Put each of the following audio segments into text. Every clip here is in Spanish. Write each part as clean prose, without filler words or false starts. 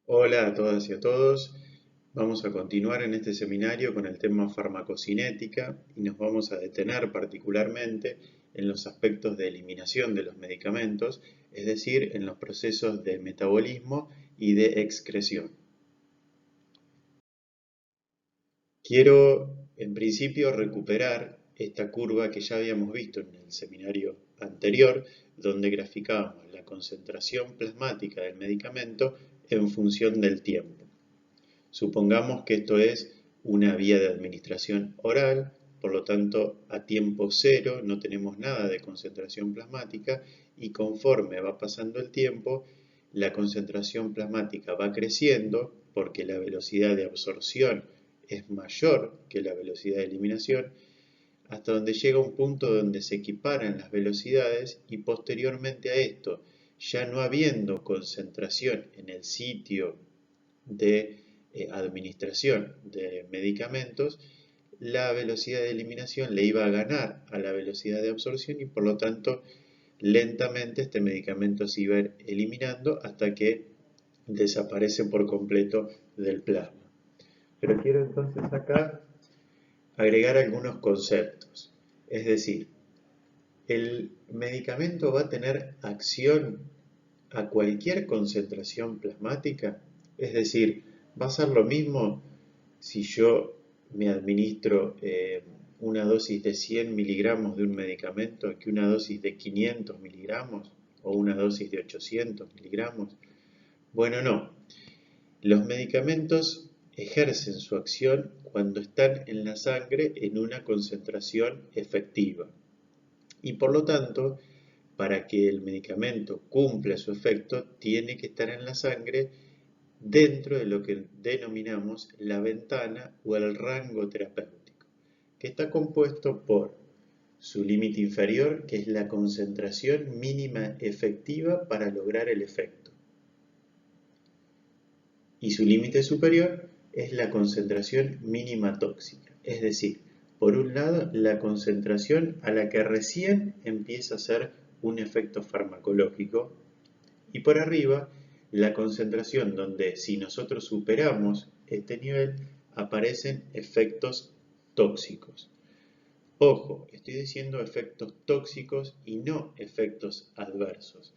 Hola a todas y a todos. Vamos a continuar en este seminario con el tema farmacocinética y nos vamos a detener particularmente en los aspectos de eliminación de los medicamentos, es decir, en los procesos de metabolismo y de excreción. Quiero, en principio, recuperar esta curva que ya habíamos visto en el seminario anterior, donde graficábamos la concentración plasmática del medicamento en función del tiempo. Supongamos que esto es una vía de administración oral, por lo tanto a tiempo cero no tenemos nada de concentración plasmática y conforme va pasando el tiempo la concentración plasmática va creciendo porque la velocidad de absorción es mayor que la velocidad de eliminación hasta donde llega un punto donde se equiparan las velocidades y posteriormente a esto, ya no habiendo concentración en el sitio de administración de medicamentos, la velocidad de eliminación le iba a ganar a la velocidad de absorción y por lo tanto lentamente este medicamento se iba a ir eliminando hasta que desaparece por completo del plasma. Pero quiero entonces acá agregar algunos conceptos. Es decir, el medicamento va a tener acción a cualquier concentración plasmática. Es decir, va a ser lo mismo si yo me administro una dosis de 100 miligramos de un medicamento que una dosis de 500 miligramos o una dosis de 800 miligramos. Bueno, no. Los medicamentos ejercen su acción cuando están en la sangre en una concentración efectiva. Y por lo tanto, para que el medicamento cumpla su efecto, tiene que estar en la sangre dentro de lo que denominamos la ventana o el rango terapéutico, que está compuesto por su límite inferior, que es la concentración mínima efectiva para lograr el efecto, y su límite superior es la concentración mínima tóxica, es decir, por un lado, la concentración a la que recién empieza a ser un efecto farmacológico y por arriba, la concentración donde si nosotros superamos este nivel aparecen efectos tóxicos. Ojo, estoy diciendo efectos tóxicos y no efectos adversos,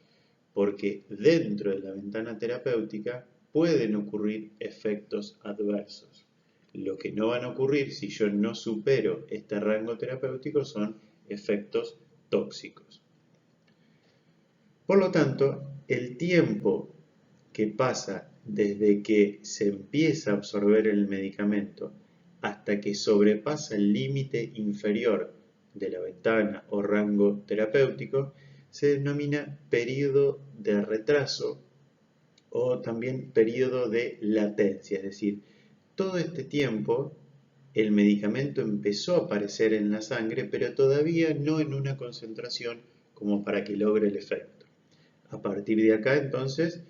porque dentro de la ventana terapéutica pueden ocurrir efectos adversos. Lo que no van a ocurrir si yo no supero este rango terapéutico son efectos tóxicos. Por lo tanto, el tiempo que pasa desde que se empieza a absorber el medicamento hasta que sobrepasa el límite inferior de la ventana o rango terapéutico se denomina periodo de retraso o también periodo de latencia, es decir, todo este tiempo el medicamento empezó a aparecer en la sangre, pero todavía no en una concentración como para que logre el efecto. A partir de acá, entonces,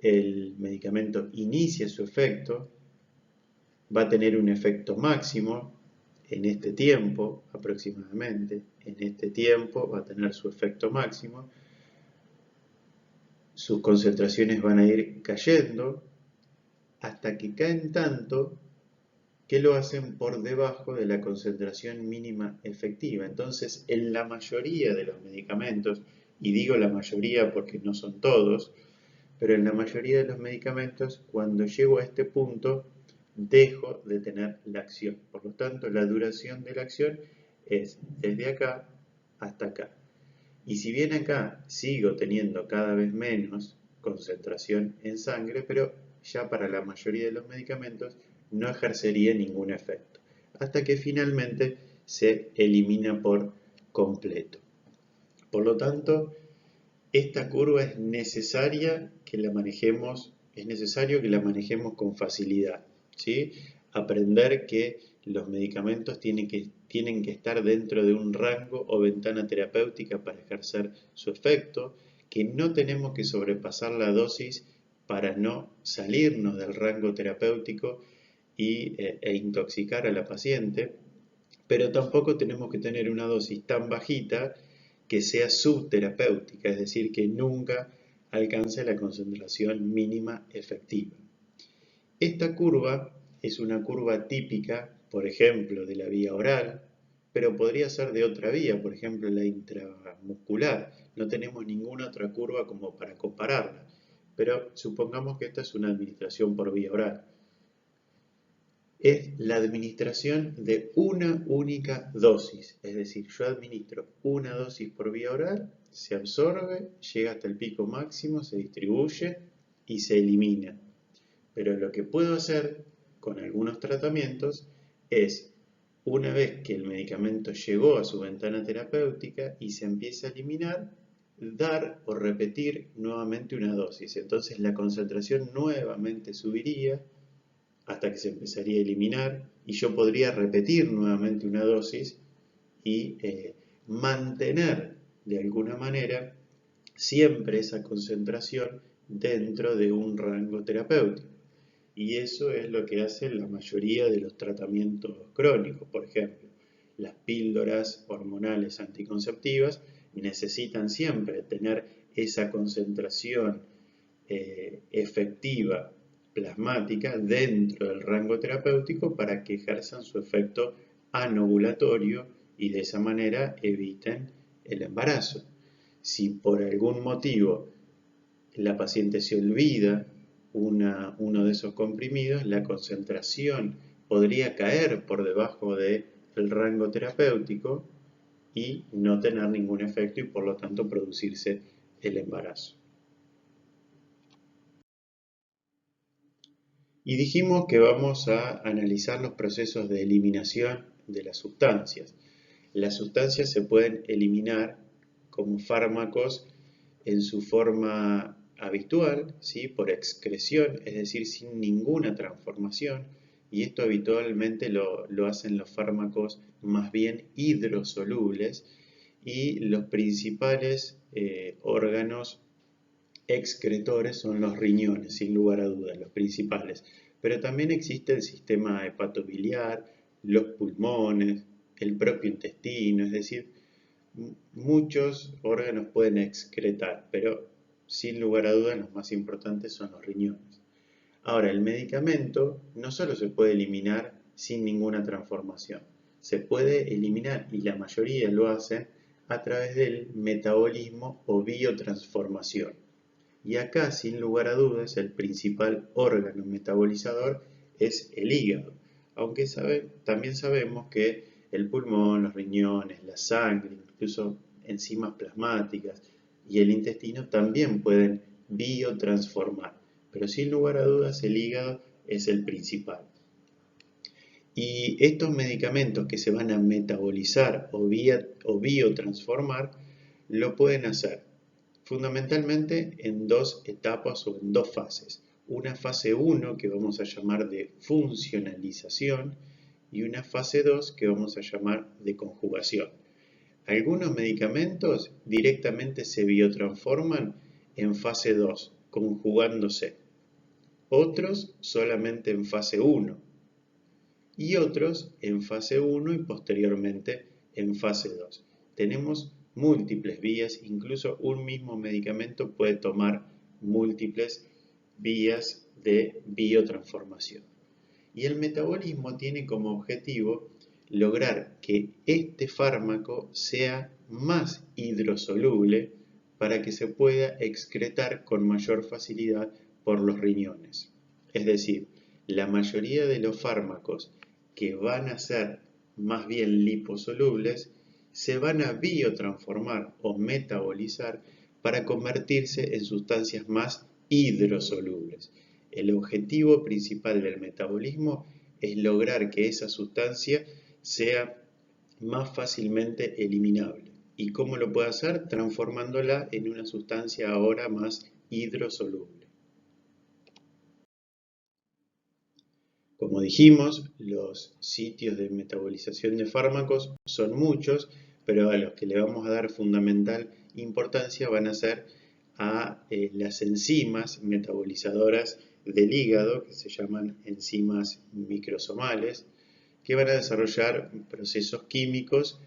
el medicamento inicia su efecto, va a tener un efecto máximo en este tiempo aproximadamente, en este tiempo va a tener su efecto máximo, sus concentraciones van a ir cayendo hasta que caen tanto que lo hacen por debajo de la concentración mínima efectiva. Entonces, en la mayoría de los medicamentos, y digo la mayoría porque no son todos, pero en la mayoría de los medicamentos, cuando llego a este punto, dejo de tener la acción. Por lo tanto, la duración de la acción es desde acá hasta acá. Y si bien acá sigo teniendo cada vez menos concentración en sangre, pero ya para la mayoría de los medicamentos no ejercería ningún efecto, hasta que finalmente se elimina por completo. Por lo tanto, esta curva es necesaria que la manejemos, es necesario que la manejemos con facilidad, ¿sí? Aprender que los medicamentos tienen que estar dentro de un rango o ventana terapéutica para ejercer su efecto, que no tenemos que sobrepasar la dosis para no salirnos del rango terapéutico e intoxicar a la paciente, pero tampoco tenemos que tener una dosis tan bajita que sea subterapéutica, es decir, que nunca alcance la concentración mínima efectiva. Esta curva es una curva típica, por ejemplo, de la vía oral, pero podría ser de otra vía, por ejemplo, la intramuscular. No tenemos ninguna otra curva como para compararla, pero supongamos que esta es una administración por vía oral. Es la administración de una única dosis, es decir, yo administro una dosis por vía oral, se absorbe, llega hasta el pico máximo, se distribuye y se elimina. Pero lo que puedo hacer con algunos tratamientos es, una vez que el medicamento llegó a su ventana terapéutica y se empieza a eliminar, dar o repetir nuevamente una dosis. Entonces la concentración nuevamente subiría hasta que se empezaría a eliminar y yo podría repetir nuevamente una dosis y mantener de alguna manera siempre esa concentración dentro de un rango terapéutico. Y eso es lo que hace la mayoría de los tratamientos crónicos. Por ejemplo, las píldoras hormonales anticonceptivas necesitan siempre tener esa concentración efectiva plasmática dentro del rango terapéutico para que ejerzan su efecto anovulatorio y de esa manera eviten el embarazo. Si por algún motivo la paciente se olvida uno de esos comprimidos, la concentración podría caer por debajo del rango terapéutico y no tener ningún efecto y por lo tanto producirse el embarazo. Y dijimos que vamos a analizar los procesos de eliminación de las sustancias. Las sustancias se pueden eliminar como fármacos en su forma habitual, ¿sí? Por excreción, es decir, sin ninguna transformación, y esto habitualmente lo hacen los fármacos más bien hidrosolubles, y los principales órganos excretores son los riñones, sin lugar a dudas, los principales. Pero también existe el sistema hepatobiliar, los pulmones, el propio intestino, es decir, muchos órganos pueden excretar, pero sin lugar a dudas los más importantes son los riñones. Ahora, el medicamento no solo se puede eliminar sin ninguna transformación, se puede eliminar, y la mayoría lo hacen, a través del metabolismo o biotransformación. Y acá, sin lugar a dudas, el principal órgano metabolizador es el hígado, aunque también sabemos que el pulmón, los riñones, la sangre, incluso enzimas plasmáticas y el intestino también pueden biotransformar, pero sin lugar a dudas el hígado es el principal. Y estos medicamentos que se van a metabolizar o biotransformar lo pueden hacer fundamentalmente en dos etapas o en dos fases. Una fase 1 que vamos a llamar de funcionalización y una fase 2 que vamos a llamar de conjugación. Algunos medicamentos directamente se biotransforman en fase 2, conjugándose. Otros solamente en fase 1 y otros en fase 1 y posteriormente en fase 2. Tenemos múltiples vías, incluso un mismo medicamento puede tomar múltiples vías de biotransformación. Y el metabolismo tiene como objetivo lograr que este fármaco sea más hidrosoluble para que se pueda excretar con mayor facilidad por los riñones. Es decir, la mayoría de los fármacos que van a ser más bien liposolubles se van a biotransformar o metabolizar para convertirse en sustancias más hidrosolubles. El objetivo principal del metabolismo es lograr que esa sustancia sea más fácilmente eliminable. ¿Y cómo lo puede hacer? Transformándola en una sustancia ahora más hidrosoluble. Como dijimos, los sitios de metabolización de fármacos son muchos, pero a los que le vamos a dar fundamental importancia van a ser a las enzimas metabolizadoras del hígado, que se llaman enzimas microsomales, que van a desarrollar procesos químicos,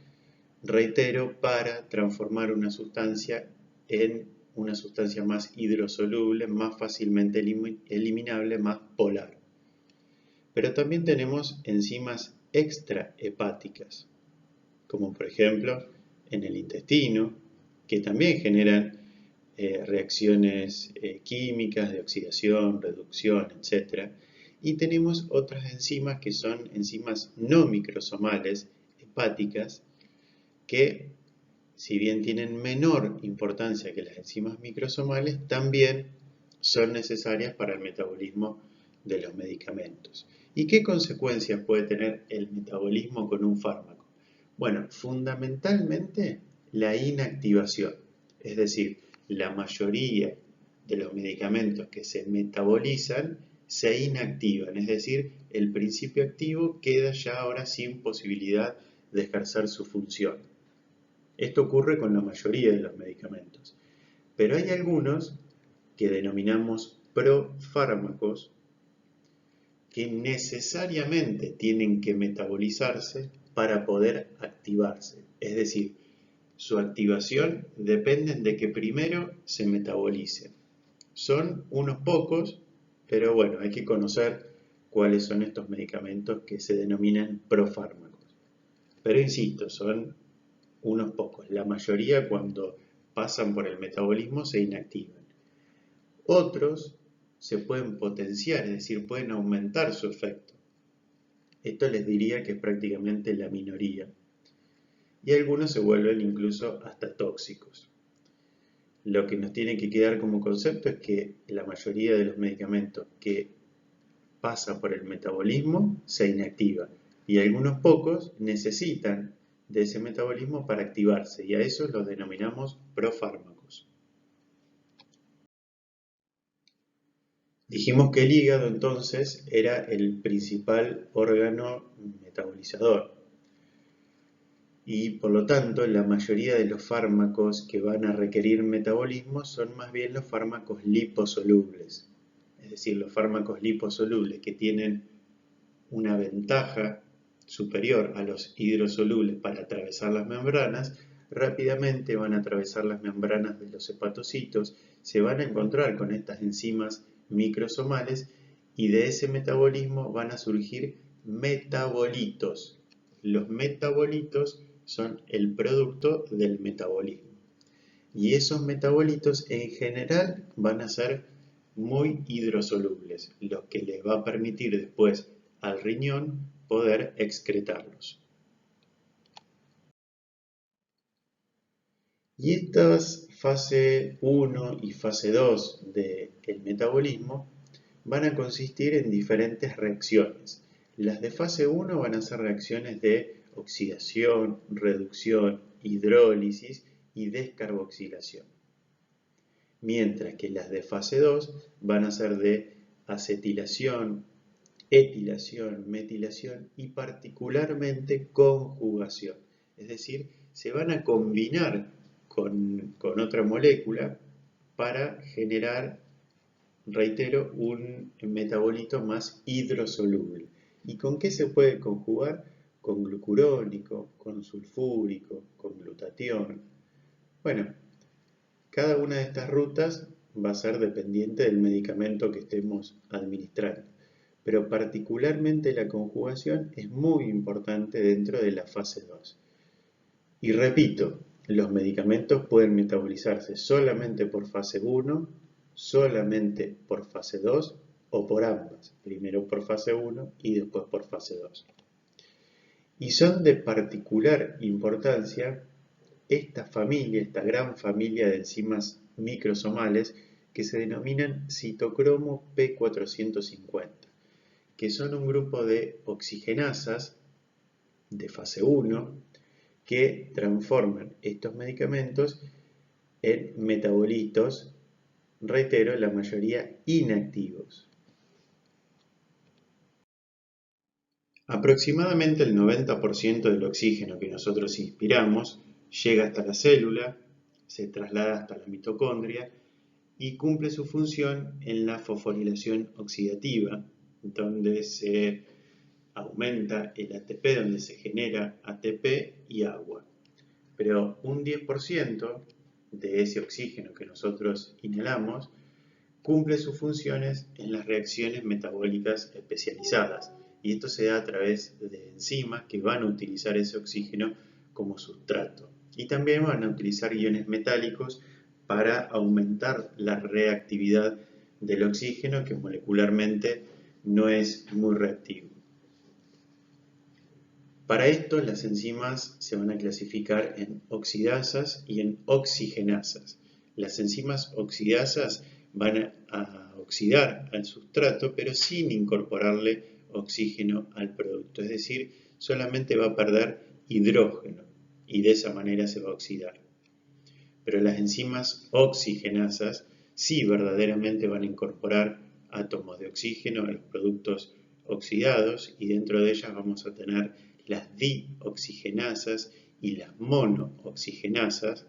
reitero, para transformar una sustancia en una sustancia más hidrosoluble, más fácilmente eliminable, más polar. Pero también tenemos enzimas extrahepáticas, como por ejemplo en el intestino, que también generan reacciones químicas de oxidación, reducción, etc. Y tenemos otras enzimas que son enzimas no microsomales, hepáticas, que si bien tienen menor importancia que las enzimas microsomales, también son necesarias para el metabolismo de los medicamentos. ¿Y qué consecuencias puede tener el metabolismo con un fármaco? Bueno, fundamentalmente la inactivación, es decir, la mayoría de los medicamentos que se metabolizan se inactivan, es decir, el principio activo queda ya ahora sin posibilidad de ejercer su función. Esto ocurre con la mayoría de los medicamentos, pero hay algunos que denominamos profármacos que necesariamente tienen que metabolizarse para poder activarse. Es decir, su activación depende de que primero se metabolicen. Son unos pocos, pero bueno, hay que conocer cuáles son estos medicamentos que se denominan profármacos. Pero insisto, son unos pocos. La mayoría cuando pasan por el metabolismo se inactivan. Otros se pueden potenciar, es decir, pueden aumentar su efecto. Esto les diría que es prácticamente la minoría. Y algunos se vuelven incluso hasta tóxicos. Lo que nos tiene que quedar como concepto es que la mayoría de los medicamentos que pasan por el metabolismo se inactivan y algunos pocos necesitan de ese metabolismo para activarse y a eso los denominamos profármacos. Dijimos que el hígado entonces era el principal órgano metabolizador y por lo tanto la mayoría de los fármacos que van a requerir metabolismo son más bien los fármacos liposolubles, es decir, los fármacos liposolubles que tienen una ventaja superior a los hidrosolubles para atravesar las membranas, rápidamente van a atravesar las membranas de los hepatocitos, se van a encontrar con estas enzimas microsomales y de ese metabolismo van a surgir metabolitos. Los metabolitos son el producto del metabolismo. Y esos metabolitos en general van a ser muy hidrosolubles, lo que les va a permitir después al riñón poder excretarlos. Y estas fase 1 y fase 2 del metabolismo van a consistir en diferentes reacciones. Las de fase 1 van a ser reacciones de oxidación, reducción, hidrólisis y descarboxilación. Mientras que las de fase 2 van a ser de acetilación, etilación, metilación y particularmente conjugación. Es decir, se van a combinar con otra molécula para generar, reitero, un metabolito más hidrosoluble. ¿Y con qué se puede conjugar? Con glucurónico, con sulfúrico, con glutatión. Bueno, cada una de estas rutas va a ser dependiente del medicamento que estemos administrando, pero particularmente la conjugación es muy importante dentro de la fase 2. Y repito, los medicamentos pueden metabolizarse solamente por fase 1, solamente por fase 2 o por ambas, primero por fase 1 y después por fase 2. Y son de particular importancia esta familia, esta gran familia de enzimas microsomales que se denominan citocromo P450, que son un grupo de oxigenasas de fase 1 que transforman estos medicamentos en metabolitos, reitero, la mayoría inactivos. Aproximadamente el 90% del oxígeno que nosotros inspiramos llega hasta la célula, se traslada hasta la mitocondria y cumple su función en la fosforilación oxidativa, donde se aumenta el ATP, donde se genera ATP y agua. Pero un 10% de ese oxígeno que nosotros inhalamos cumple sus funciones en las reacciones metabólicas especializadas. Y esto se da a través de enzimas que van a utilizar ese oxígeno como sustrato. Y también van a utilizar iones metálicos para aumentar la reactividad del oxígeno, que molecularmente no es muy reactivo. Para esto, las enzimas se van a clasificar en oxidasas y en oxigenasas. Las enzimas oxidasas van a oxidar al sustrato, pero sin incorporarle oxígeno al producto. Es decir, solamente va a perder hidrógeno y de esa manera se va a oxidar. Pero las enzimas oxigenasas sí verdaderamente van a incorporar átomos de oxígeno a los productos oxidados y dentro de ellas vamos a tener las dioxigenasas y las monooxigenasas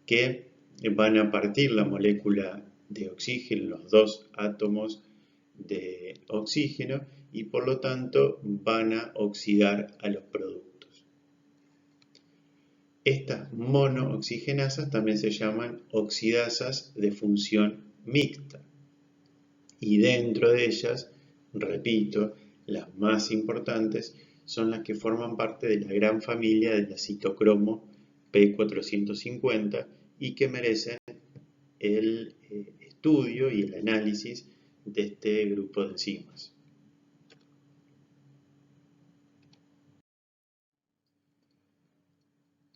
que van a partir la molécula de oxígeno, los dos átomos de oxígeno y por lo tanto van a oxidar a los productos. Estas monooxigenasas también se llaman oxidasas de función mixta y dentro de ellas, repito, las más importantes son las que forman parte de la gran familia de la citocromo P450 y que merecen el estudio y el análisis de este grupo de enzimas.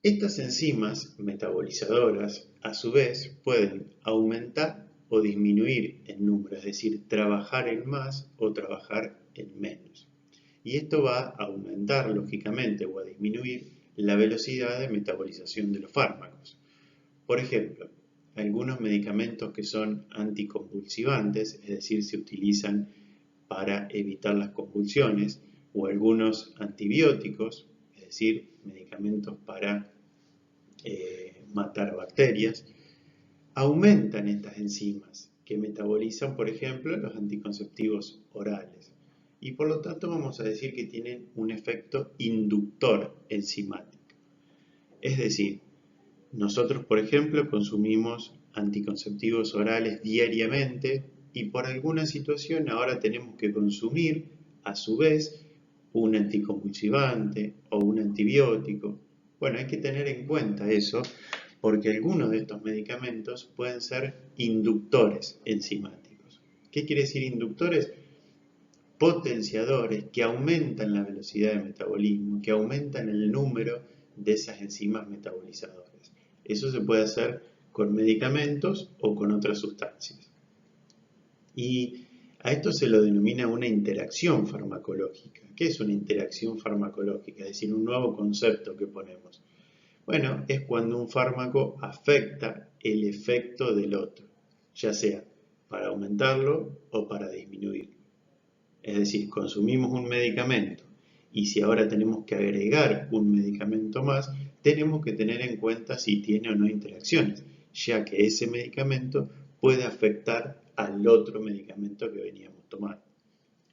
Estas enzimas metabolizadoras, a su vez, pueden aumentar o disminuir en número, es decir, trabajar en más o trabajar en menos. Y esto va a aumentar, lógicamente, o a disminuir la velocidad de metabolización de los fármacos. Por ejemplo, algunos medicamentos que son anticonvulsivantes, es decir, se utilizan para evitar las convulsiones, o algunos antibióticos, es decir, medicamentos para matar bacterias, aumentan estas enzimas que metabolizan, por ejemplo, los anticonceptivos orales. Y por lo tanto vamos a decir que tienen un efecto inductor enzimático. Es decir, nosotros, por ejemplo, consumimos anticonceptivos orales diariamente y por alguna situación ahora tenemos que consumir, a su vez, un anticonvulsivante o un antibiótico. Bueno, hay que tener en cuenta eso porque algunos de estos medicamentos pueden ser inductores enzimáticos. ¿Qué quiere decir inductores? Potenciadores que aumentan la velocidad de metabolismo, que aumentan el número de esas enzimas metabolizadoras. Eso se puede hacer con medicamentos o con otras sustancias. Y a esto se lo denomina una interacción farmacológica. ¿Qué es una interacción farmacológica? Es decir, un nuevo concepto que ponemos. Bueno, es cuando un fármaco afecta el efecto del otro, ya sea para aumentarlo o para disminuirlo. Es decir, consumimos un medicamento y si ahora tenemos que agregar un medicamento más, tenemos que tener en cuenta si tiene o no interacciones, ya que ese medicamento puede afectar al otro medicamento que veníamos tomando.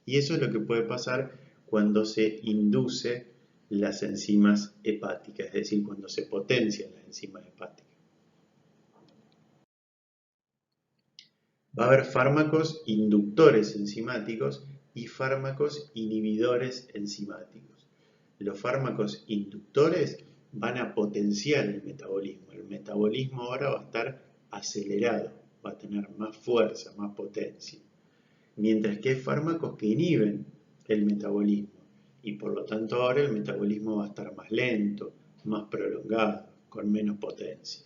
Y eso es lo que puede pasar cuando se induce las enzimas hepáticas, es decir, cuando se potencian las enzimas hepáticas. Va a haber fármacos inductores enzimáticos y fármacos inhibidores enzimáticos. Los fármacos inductores van a potenciar el metabolismo. El metabolismo ahora va a estar acelerado, va a tener más fuerza, más potencia. Mientras que hay fármacos que inhiben el metabolismo y por lo tanto ahora el metabolismo va a estar más lento, más prolongado, con menos potencia.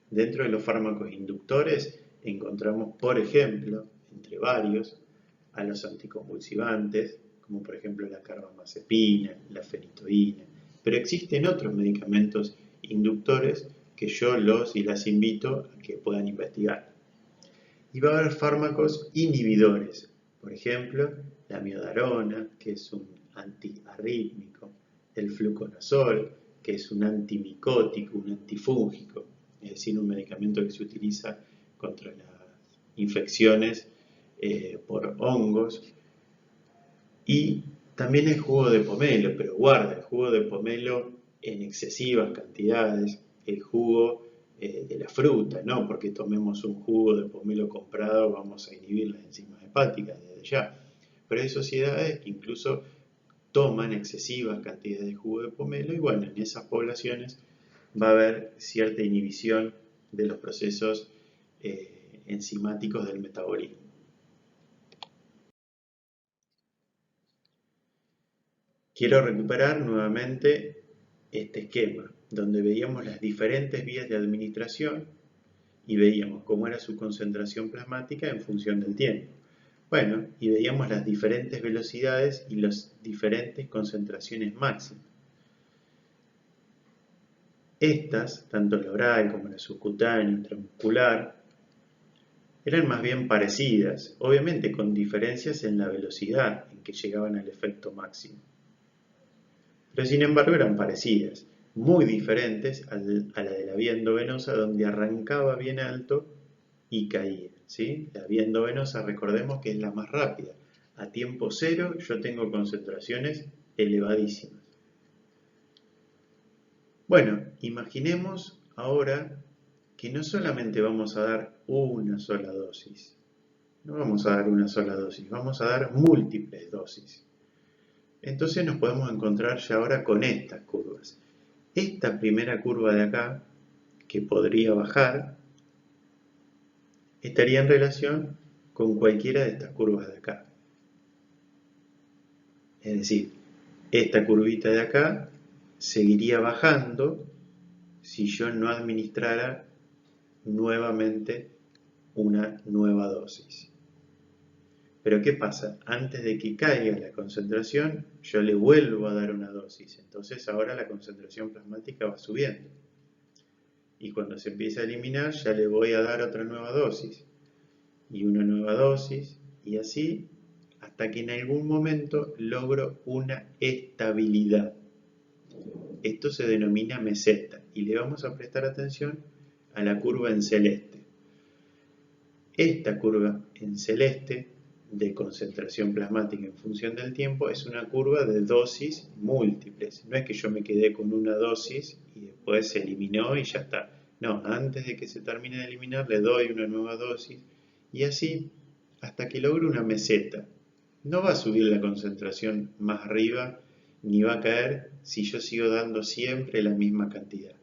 Dentro de los fármacos inductores encontramos, por ejemplo, entre varios, a los anticonvulsivantes, como por ejemplo la carbamazepina, la fenitoína, pero existen otros medicamentos inductores que yo los y las invito a que puedan investigar. Y va a haber fármacos inhibidores, por ejemplo, la miodarona, que es un antiarrítmico, el fluconazol, que es un antimicótico, un antifúngico, es decir, un medicamento que se utiliza contra las infecciones por hongos. Y también el jugo de pomelo, pero guarda, el jugo de pomelo en excesivas cantidades, el jugo de la fruta, no porque tomemos un jugo de pomelo comprado vamos a inhibir las enzimas hepáticas desde ya. Pero hay sociedades que incluso toman excesivas cantidades de jugo de pomelo y bueno, en esas poblaciones va a haber cierta inhibición de los procesos enzimáticos del metabolismo. Quiero recuperar nuevamente este esquema, donde veíamos las diferentes vías de administración y veíamos cómo era su concentración plasmática en función del tiempo. Bueno, y veíamos las diferentes velocidades y las diferentes concentraciones máximas. Estas, tanto la oral como la subcutánea, intramuscular, eran más bien parecidas, obviamente con diferencias en la velocidad en que llegaban al efecto máximo. Pero sin embargo eran parecidas, muy diferentes a la de la vía endovenosa donde arrancaba bien alto y caía. ¿Sí? La vía endovenosa, recordemos que es la más rápida. A tiempo cero yo tengo concentraciones elevadísimas. Bueno, imaginemos ahora que no solamente vamos a dar una sola dosis, no vamos a dar una sola dosis, vamos a dar múltiples dosis. Entonces nos podemos encontrar ya ahora con estas curvas. Esta primera curva de acá, que podría bajar, estaría en relación con cualquiera de estas curvas de acá. Es decir, esta curvita de acá seguiría bajando si yo no administrara nuevamente una nueva dosis. Pero ¿qué pasa? Antes de que caiga la concentración, yo le vuelvo a dar una dosis. Entonces ahora la concentración plasmática va subiendo. Y cuando se empieza a eliminar, ya le voy a dar otra nueva dosis. Y una nueva dosis. Y así hasta que en algún momento logro una estabilidad. Esto se denomina meseta. Y le vamos a prestar atención a la curva en celeste. Esta curva en celeste de concentración plasmática en función del tiempo es una curva de dosis múltiples. No es que yo me quedé con una dosis y después se eliminó y ya está. No, antes de que se termine de eliminar le doy una nueva dosis y así hasta que logre una meseta. No va a subir la concentración más arriba ni va a caer si yo sigo dando siempre la misma cantidad.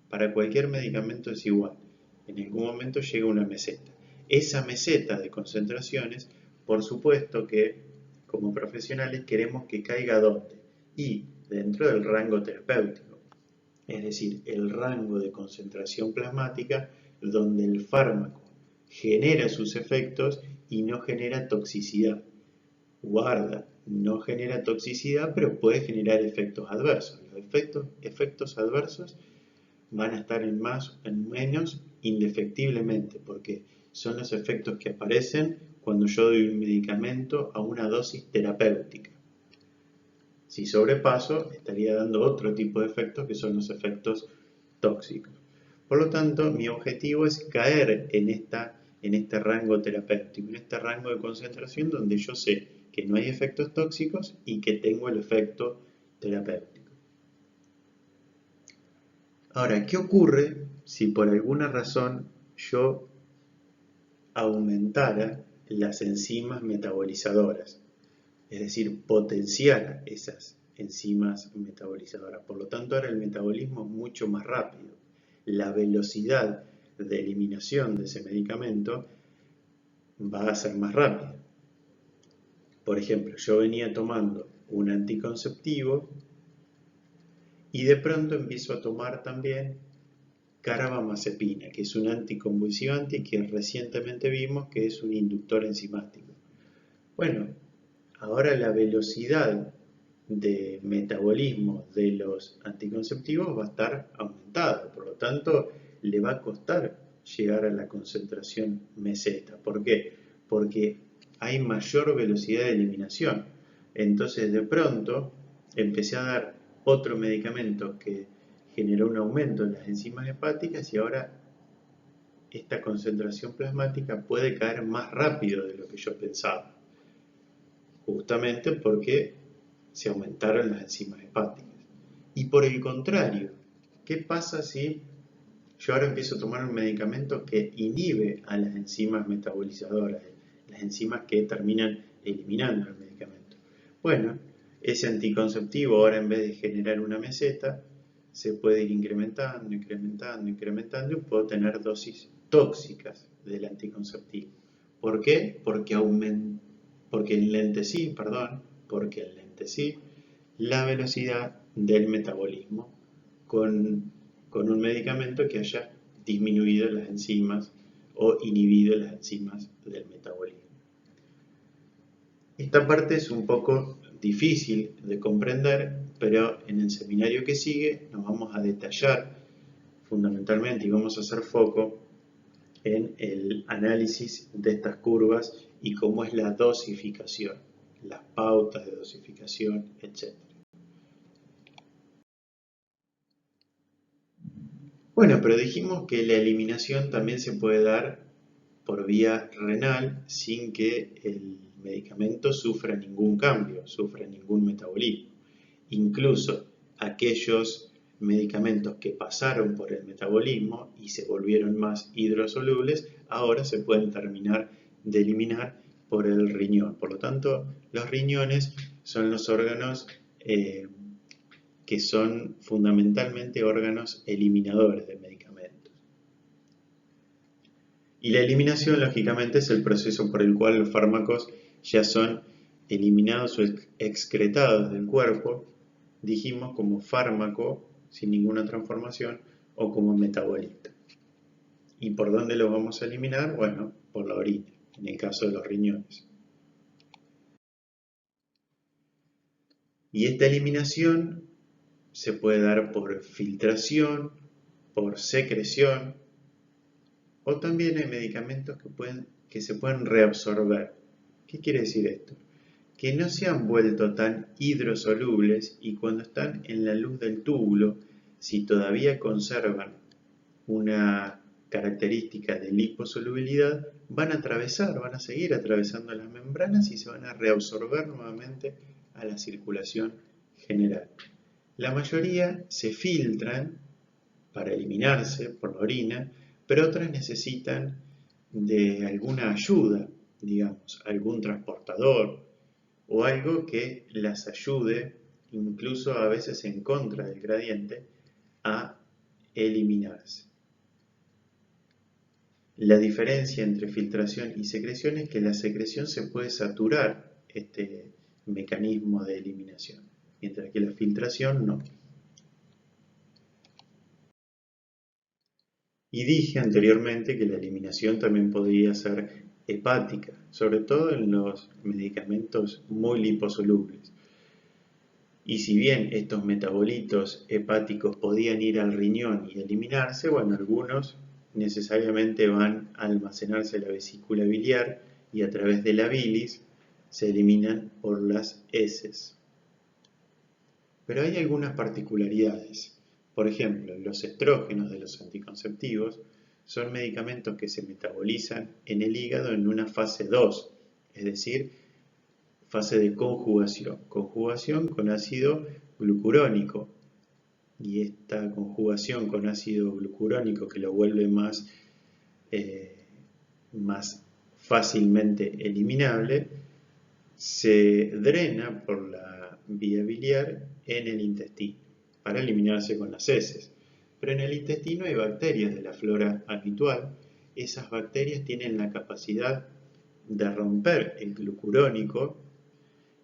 Para cualquier medicamento es igual. En algún momento llega una meseta. Esa meseta de concentraciones, por supuesto que como profesionales queremos que caiga ¿dónde? Y dentro del rango terapéutico, es decir, el rango de concentración plasmática donde el fármaco genera sus efectos y no genera toxicidad. Guarda, no genera toxicidad, pero puede generar efectos adversos. Los efectos adversos van a estar en más o en menos indefectiblemente, porque son los efectos que aparecen cuando yo doy un medicamento a una dosis terapéutica. Si sobrepaso, estaría dando otro tipo de efectos que son los efectos tóxicos. Por lo tanto, mi objetivo es caer en este rango terapéutico, en este rango de concentración donde yo sé que no hay efectos tóxicos y que tengo el efecto terapéutico. Ahora, ¿qué ocurre si por alguna razón yo aumentara las enzimas metabolizadoras? Es decir, potenciara esas enzimas metabolizadoras. Por lo tanto, ahora el metabolismo es mucho más rápido. La velocidad de eliminación de ese medicamento va a ser más rápida. Por ejemplo, yo venía tomando un anticonceptivo y de pronto empiezo a tomar también carbamazepina, que es un anticonvulsivante y que recientemente vimos que es un inductor enzimático. Bueno, ahora la velocidad de metabolismo de los anticonceptivos va a estar aumentada, por lo tanto le va a costar llegar a la concentración meseta. ¿Por qué? Porque hay mayor velocidad de eliminación. Entonces de pronto empecé a dar otro medicamento que generó un aumento en las enzimas hepáticas y ahora esta concentración plasmática puede caer más rápido de lo que yo pensaba, justamente porque se aumentaron las enzimas hepáticas. Y por el contrario, ¿qué pasa si yo ahora empiezo a tomar un medicamento que inhibe a las enzimas metabolizadoras, las enzimas que terminan eliminando el medicamento. Bueno, ese anticonceptivo ahora en vez de generar una meseta, se puede ir incrementando, incrementando, incrementando y puedo tener dosis tóxicas del anticonceptivo. ¿Por qué? Porque enlentecí la velocidad del metabolismo con un medicamento que haya disminuido las enzimas o inhibido las enzimas del metabolismo. Esta parte es un poco difícil de comprender, pero en el seminario que sigue nos vamos a detallar fundamentalmente y vamos a hacer foco en el análisis de estas curvas y cómo es la dosificación, las pautas de dosificación, etc. Bueno, pero dijimos que la eliminación también se puede dar por vía renal sin que el medicamento sufra ningún cambio, sufra ningún metabolismo. Incluso aquellos medicamentos que pasaron por el metabolismo y se volvieron más hidrosolubles, ahora se pueden terminar de eliminar por el riñón. Por lo tanto, los riñones son los órganos que son fundamentalmente órganos eliminadores de medicamentos. Y la eliminación, lógicamente, es el proceso por el cual los fármacos ya son eliminados o excretados del cuerpo, dijimos como fármaco sin ninguna transformación o como metabolito. ¿Y por dónde lo vamos a eliminar? Bueno, por la orina, en el caso de los riñones. Y esta eliminación se puede dar por filtración, por secreción, o también hay medicamentos que se pueden reabsorber. ¿Qué quiere decir esto? Que no se han vuelto tan hidrosolubles y cuando están en la luz del túbulo, si todavía conservan una característica de liposolubilidad, van a seguir atravesando las membranas y se van a reabsorber nuevamente a la circulación general. La mayoría se filtran para eliminarse por la orina, pero otras necesitan de alguna ayuda, digamos, algún transportador o algo que las ayude, incluso a veces en contra del gradiente, a eliminarse. La diferencia entre filtración y secreción es que la secreción se puede saturar este mecanismo de eliminación, mientras que la filtración no. Y dije anteriormente que la eliminación también podría ser hepática, sobre todo en los medicamentos muy liposolubles. Y si bien estos metabolitos hepáticos podían ir al riñón y eliminarse, bueno, algunos necesariamente van a almacenarse en la vesícula biliar y a través de la bilis se eliminan por las heces. Pero hay algunas particularidades. Por ejemplo, los estrógenos de los anticonceptivos son medicamentos que se metabolizan en el hígado en una fase 2, es decir, fase de conjugación con ácido glucurónico. Y esta conjugación con ácido glucurónico que lo vuelve más fácilmente eliminable, se drena por la vía biliar en el intestino para eliminarse con las heces. Pero en el intestino hay bacterias de la flora habitual. Esas bacterias tienen la capacidad de romper el glucurónico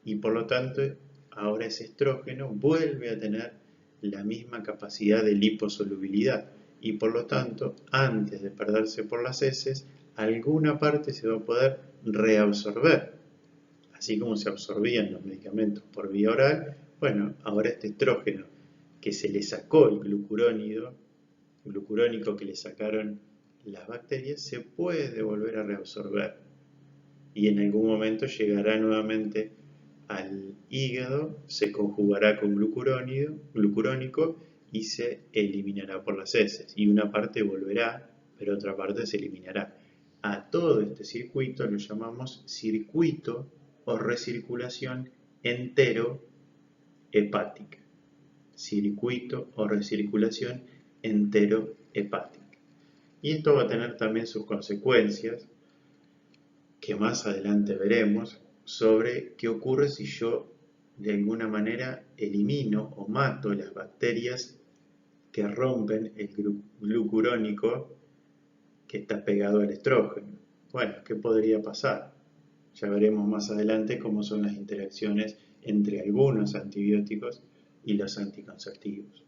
y por lo tanto ahora ese estrógeno vuelve a tener la misma capacidad de liposolubilidad y por lo tanto antes de perderse por las heces alguna parte se va a poder reabsorber. Así como se absorbían los medicamentos por vía oral, bueno, ahora este estrógeno que se le sacó el glucurónico que le sacaron las bacterias, se puede volver a reabsorber y en algún momento llegará nuevamente al hígado, se conjugará con glucurónico y se eliminará por las heces. Y una parte volverá, pero otra parte se eliminará. A todo este circuito lo llamamos circuito o recirculación enterohepática. Circuito o recirculación enterohepática. Y esto va a tener también sus consecuencias, que más adelante veremos, sobre qué ocurre si yo de alguna manera elimino o mato las bacterias que rompen el glucurónico que está pegado al estrógeno. Bueno, ¿qué podría pasar? Ya veremos más adelante cómo son las interacciones entre algunos antibióticos y los anticonceptivos.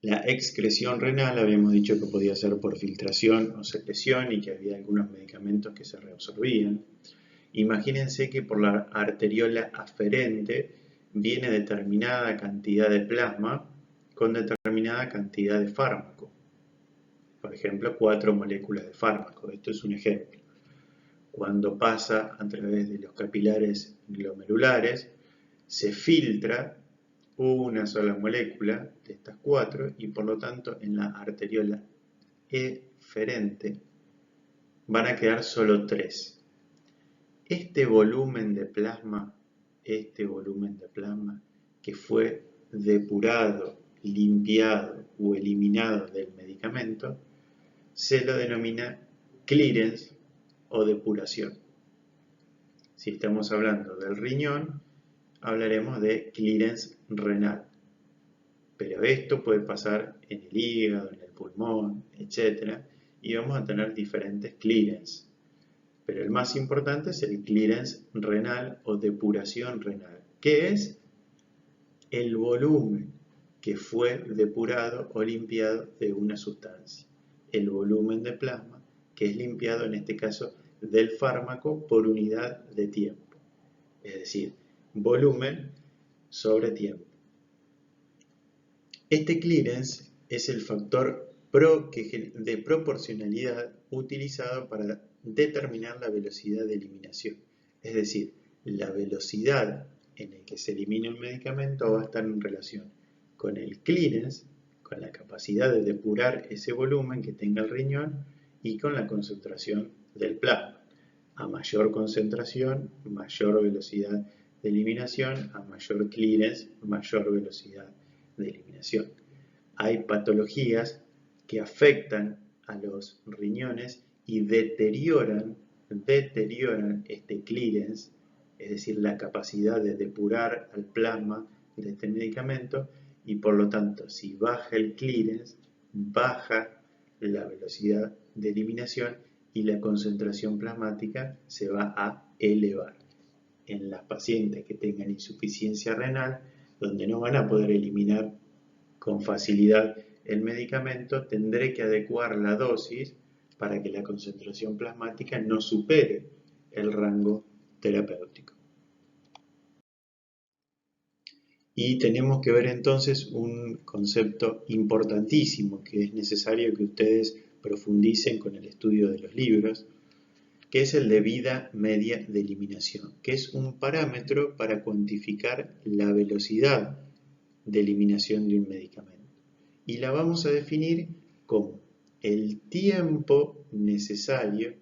La excreción renal habíamos dicho que podía ser por filtración o secreción y que había algunos medicamentos que se reabsorbían. Imagínense que por la arteriola aferente viene determinada cantidad de plasma con determinada cantidad de fármaco. Por ejemplo, 4 moléculas de fármaco. Esto es un ejemplo. Cuando pasa a través de los capilares glomerulares, se filtra una sola molécula de estas 4 y por lo tanto en la arteriola eferente van a quedar solo 3. Este volumen de plasma que fue depurado, limpiado o eliminado del medicamento, se lo denomina clearance o depuración. Si estamos hablando del riñón, hablaremos de clearance renal. Pero esto puede pasar en el hígado, en el pulmón, etc. Y vamos a tener diferentes clearance. Pero el más importante es el clearance renal o depuración renal, que es el volumen que fue depurado o limpiado de una sustancia. El volumen de plasma que es limpiado, en este caso, del fármaco por unidad de tiempo. Es decir, volumen sobre tiempo. Este clearance es el factor de proporcionalidad utilizado para determinar la velocidad de eliminación. Es decir, la velocidad en la que se elimina un medicamento va a estar en relación con el clearance, con la capacidad de depurar ese volumen que tenga el riñón y con la concentración del plasma. A mayor concentración, mayor velocidad de eliminación; a mayor clearance, mayor velocidad de eliminación. Hay patologías que afectan a los riñones y deterioran este clearance, es decir, la capacidad de depurar al plasma de este medicamento, y por lo tanto, si baja el clearance, baja la velocidad de eliminación y la concentración plasmática se va a elevar. En las pacientes que tengan insuficiencia renal, donde no van a poder eliminar con facilidad el medicamento, tendré que adecuar la dosis para que la concentración plasmática no supere el rango terapéutico. Y tenemos que ver entonces un concepto importantísimo que es necesario que ustedes profundicen con el estudio de los libros, que es el de vida media de eliminación, que es un parámetro para cuantificar la velocidad de eliminación de un medicamento. Y la vamos a definir como el tiempo necesario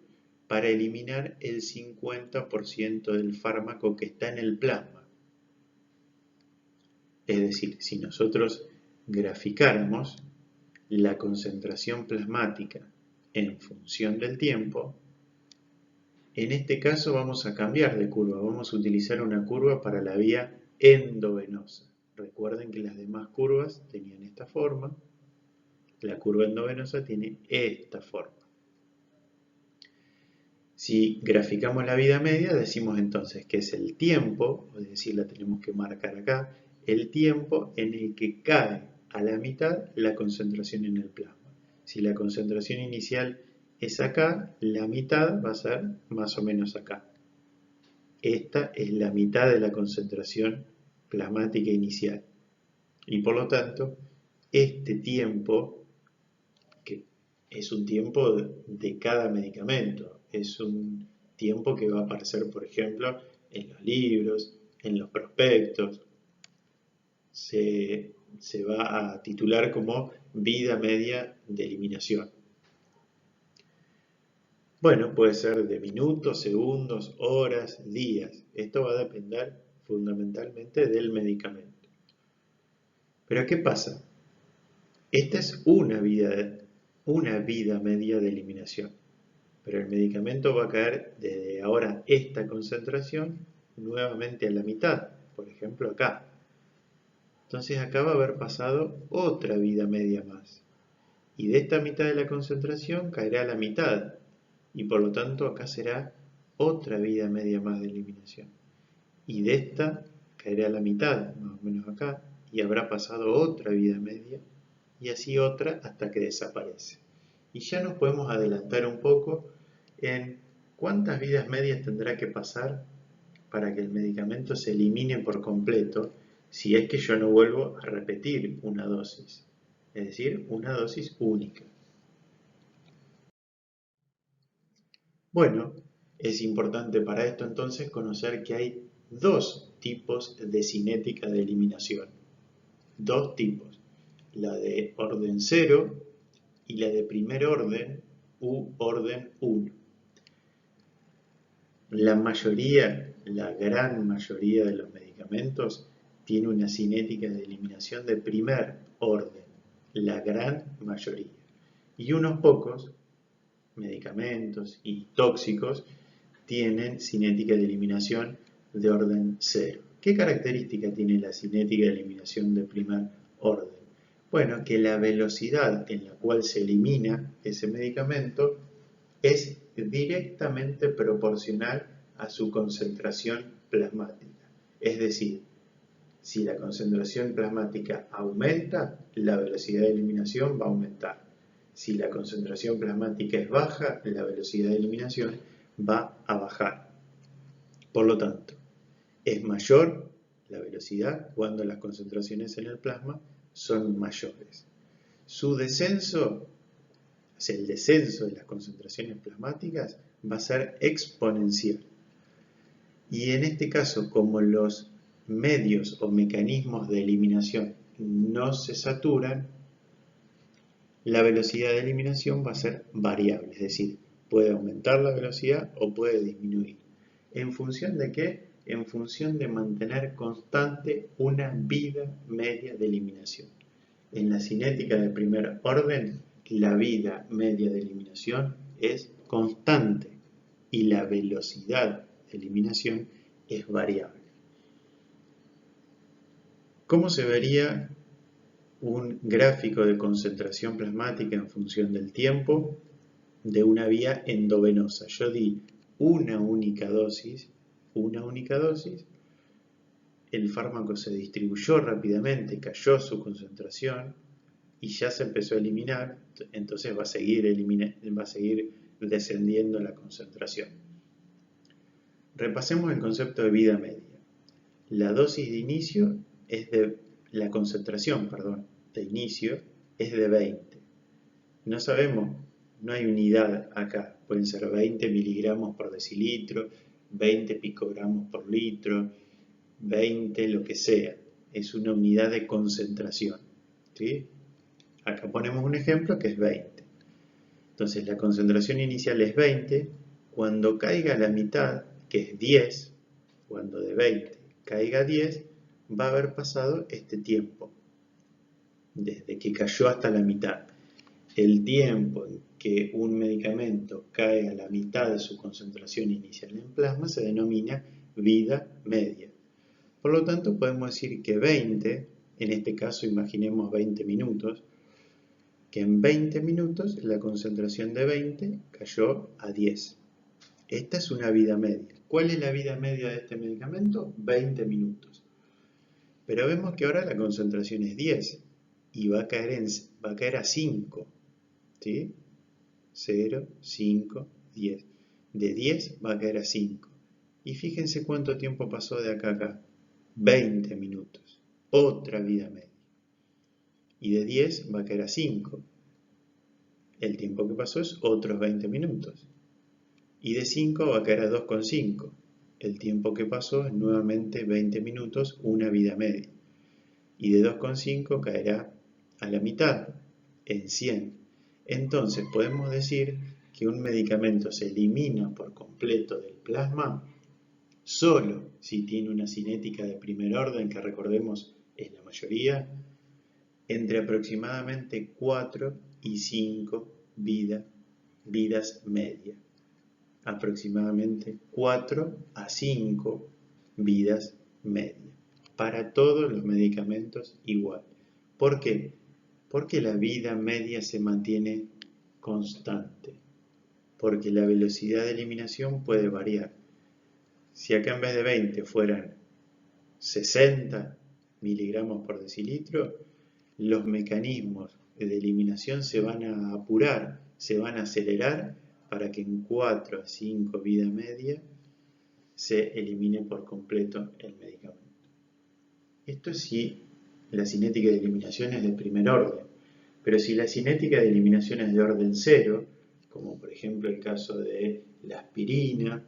para eliminar el 50% del fármaco que está en el plasma. Es decir, si nosotros graficáramos la concentración plasmática en función del tiempo, en este caso vamos a cambiar de curva, vamos a utilizar una curva para la vía endovenosa. Recuerden que las demás curvas tenían esta forma, la curva endovenosa tiene esta forma. Si graficamos la vida media, decimos entonces que es el tiempo, es decir, la tenemos que marcar acá, el tiempo en el que cae a la mitad la concentración en el plasma. Si la concentración inicial es acá, la mitad va a ser más o menos acá. Esta es la mitad de la concentración plasmática inicial. Y por lo tanto, este tiempo, que es un tiempo de cada medicamento, es un tiempo que va a aparecer, por ejemplo, en los libros, en los prospectos, se va a titular como vida media de eliminación. Bueno, puede ser de minutos, segundos, horas, días. Esto va a depender fundamentalmente del medicamento. Pero ¿qué pasa? Esta es una vida media de eliminación, pero el medicamento va a caer desde ahora esta concentración nuevamente a la mitad, por ejemplo acá. Entonces acá va a haber pasado otra vida media más. Y de esta mitad de la concentración caerá a la mitad. Y por lo tanto acá será otra vida media más de eliminación. Y de esta caerá a la mitad, más o menos acá. Y habrá pasado otra vida media. Y así otra hasta que desaparece. Y ya nos podemos adelantar un poco en cuántas vidas medias tendrá que pasar para que el medicamento se elimine por completo si es que yo no vuelvo a repetir una dosis, es decir, una dosis única. Bueno, es importante para esto entonces conocer que hay dos tipos de cinética de eliminación. Dos tipos, la de orden 0 y la de primer orden u orden 1. La gran mayoría de los medicamentos tiene una cinética de eliminación de primer orden, la gran mayoría. Y unos pocos medicamentos y tóxicos tienen cinética de eliminación de orden 0. ¿Qué característica tiene la cinética de eliminación de primer orden? Bueno, que la velocidad en la cual se elimina ese medicamento es directamente proporcional a su concentración plasmática. Es decir, si la concentración plasmática aumenta, la velocidad de eliminación va a aumentar. Si la concentración plasmática es baja, la velocidad de eliminación va a bajar. Por lo tanto, es mayor la velocidad cuando las concentraciones en el plasma son mayores. Su descenso, o sea, el descenso de las concentraciones plasmáticas va a ser exponencial. Y en este caso, como los medios o mecanismos de eliminación no se saturan, la velocidad de eliminación va a ser variable, es decir, puede aumentar la velocidad o puede disminuir. ¿En función de qué? En función de mantener constante una vida media de eliminación. En la cinética de primer orden, la vida media de eliminación es constante y la velocidad de eliminación es variable. ¿Cómo se vería un gráfico de concentración plasmática en función del tiempo de una vía endovenosa? Yo di una única dosis, el fármaco se distribuyó rápidamente, cayó su concentración y ya se empezó a eliminar, entonces va a seguir descendiendo la concentración. Repasemos el concepto de vida media. La dosis de inicio la concentración, de inicio es de 20. No sabemos, no hay unidad acá. Pueden ser 20 miligramos por decilitro, 20 picogramos por litro, 20 lo que sea. Es una unidad de concentración. ¿Sí? Acá ponemos un ejemplo que es 20. Entonces la concentración inicial es 20. Cuando caiga a la mitad, que es 10, cuando de 20 caiga a 10, va a haber pasado este tiempo, desde que cayó hasta la mitad. El tiempo en que un medicamento cae a la mitad de su concentración inicial en plasma se denomina vida media. Por lo tanto, podemos decir que 20, en este caso imaginemos 20 minutos, que en 20 minutos la concentración de 20 cayó a 10. Esta es una vida media. ¿Cuál es la vida media de este medicamento? 20 minutos. Pero vemos que ahora la concentración es 10 y va a caer a 5. ¿Sí? 0, 5, 10. De 10 va a caer a 5. Y fíjense cuánto tiempo pasó de acá a acá. 20 minutos. Otra vida media. Y de 10 va a caer a 5. El tiempo que pasó es otros 20 minutos. Y de 5 va a caer a 2,5. El tiempo que pasó es nuevamente 20 minutos, una vida media. Y de 2,5 caerá a la mitad, en 100. Entonces podemos decir que un medicamento se elimina por completo del plasma solo si tiene una cinética de primer orden, que recordemos es la mayoría, entre aproximadamente 4 y 5 vidas medias. Aproximadamente 4 a 5 vidas medias. Para todos los medicamentos igual. ¿Por qué? Porque la vida media se mantiene constante. Porque la velocidad de eliminación puede variar. Si acá en vez de 20 fueran 60 miligramos por decilitro, los mecanismos de eliminación se van a apurar, se van a acelerar para que en 4 a 5 vida media se elimine por completo el medicamento. Esto es si la cinética de eliminación es de primer orden, pero si la cinética de eliminación es de orden cero, como por ejemplo el caso de la aspirina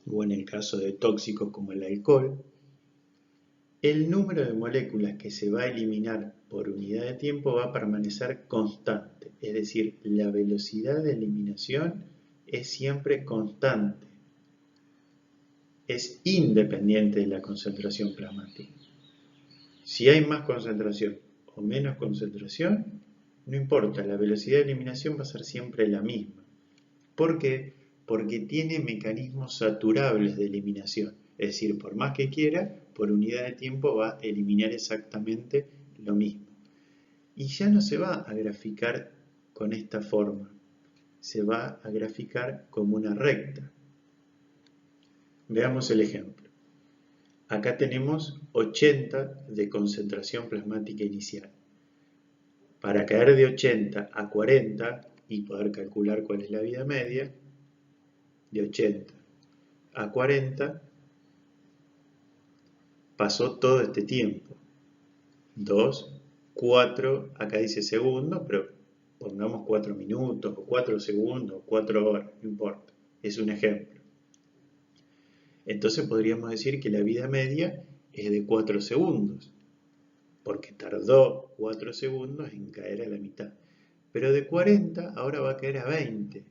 o en el caso de tóxicos como el alcohol, el número de moléculas que se va a eliminar por unidad de tiempo va a permanecer constante, es decir, la velocidad de eliminación es siempre constante, es independiente de la concentración plasmática. Si hay más concentración o menos concentración, no importa, la velocidad de eliminación va a ser siempre la misma. ¿Por qué? Porque tiene mecanismos saturables de eliminación. Es decir, por más que quiera, por unidad de tiempo va a eliminar exactamente lo mismo. Y ya no se va a graficar con esta forma, se va a graficar como una recta. Veamos el ejemplo. Acá tenemos 80 de concentración plasmática inicial. Para caer de 80 a 40 y poder calcular cuál es la vida media, de 80 a 40 pasó todo este tiempo. 2, 4, acá dice segundos, pero pongamos 4 minutos, o 4 segundos, o 4 horas, no importa. Es un ejemplo. Entonces podríamos decir que la vida media es de 4 segundos, porque tardó 4 segundos en caer a la mitad. Pero de 40 ahora va a caer a 20.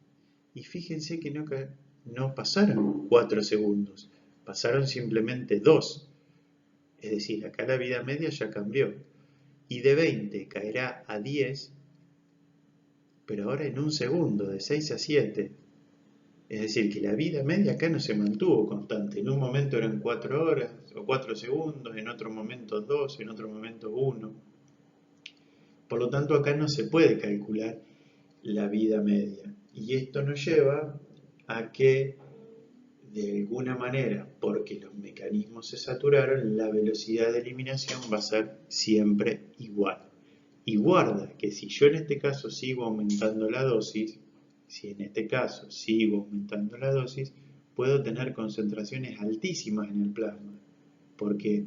Y fíjense que no pasaron 4 segundos, pasaron simplemente 2. Es decir, acá la vida media ya cambió. Y de 20 caerá a 10, pero ahora en un segundo, de 6 a 7. Es decir, que la vida media acá no se mantuvo constante. En un momento eran 4 horas o 4 segundos, en otro momento 2, en otro momento 1. Por lo tanto, acá no se puede calcular la vida media. Y esto nos lleva a que, de alguna manera, porque los mecanismos se saturaron, la velocidad de eliminación va a ser siempre igual. Y guarda que si yo en este caso sigo aumentando la dosis, puedo tener concentraciones altísimas en el plasma, porque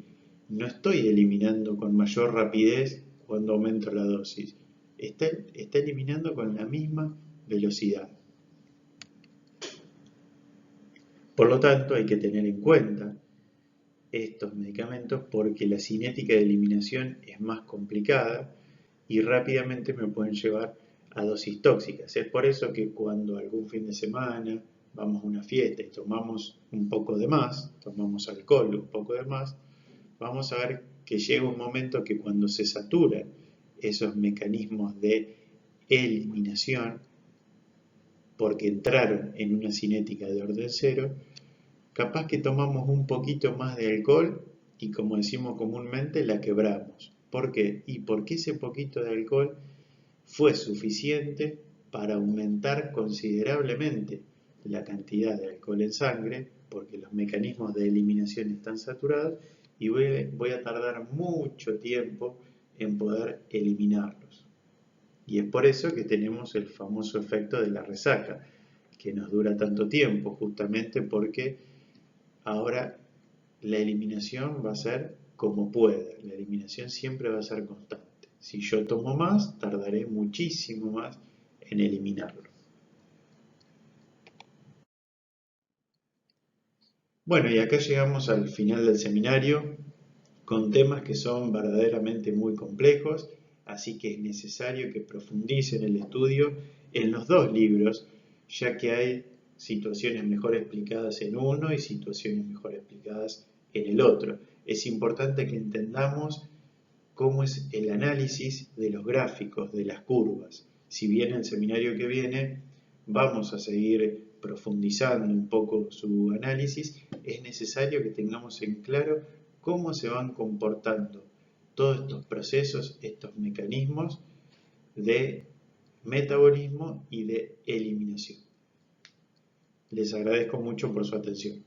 no estoy eliminando con mayor rapidez cuando aumento la dosis, está eliminando con la misma velocidad. Por lo tanto, hay que tener en cuenta estos medicamentos porque la cinética de eliminación es más complicada y rápidamente me pueden llevar a dosis tóxicas. Es por eso que cuando algún fin de semana vamos a una fiesta y tomamos un poco de más, tomamos alcohol un poco de más, vamos a ver que llega un momento que cuando se saturan esos mecanismos de eliminación, porque entraron en una cinética de orden cero, capaz que tomamos un poquito más de alcohol y, como decimos comúnmente, la quebramos. ¿Por qué? Y porque ese poquito de alcohol fue suficiente para aumentar considerablemente la cantidad de alcohol en sangre, porque los mecanismos de eliminación están saturados y voy a tardar mucho tiempo en poder eliminarlos. Y es por eso que tenemos el famoso efecto de la resaca, que nos dura tanto tiempo, justamente porque ahora la eliminación va a ser como pueda, la eliminación siempre va a ser constante. Si yo tomo más, tardaré muchísimo más en eliminarlo. Bueno, y acá llegamos al final del seminario con temas que son verdaderamente muy complejos, así que es necesario que profundicen el estudio en los dos libros, ya que hay situaciones mejor explicadas en uno y situaciones mejor explicadas en el otro. Es importante que entendamos cómo es el análisis de los gráficos, de las curvas. Si bien el seminario que viene vamos a seguir profundizando un poco su análisis, es necesario que tengamos en claro cómo se van comportando todos estos procesos, estos mecanismos de metabolismo y de eliminación. Les agradezco mucho por su atención.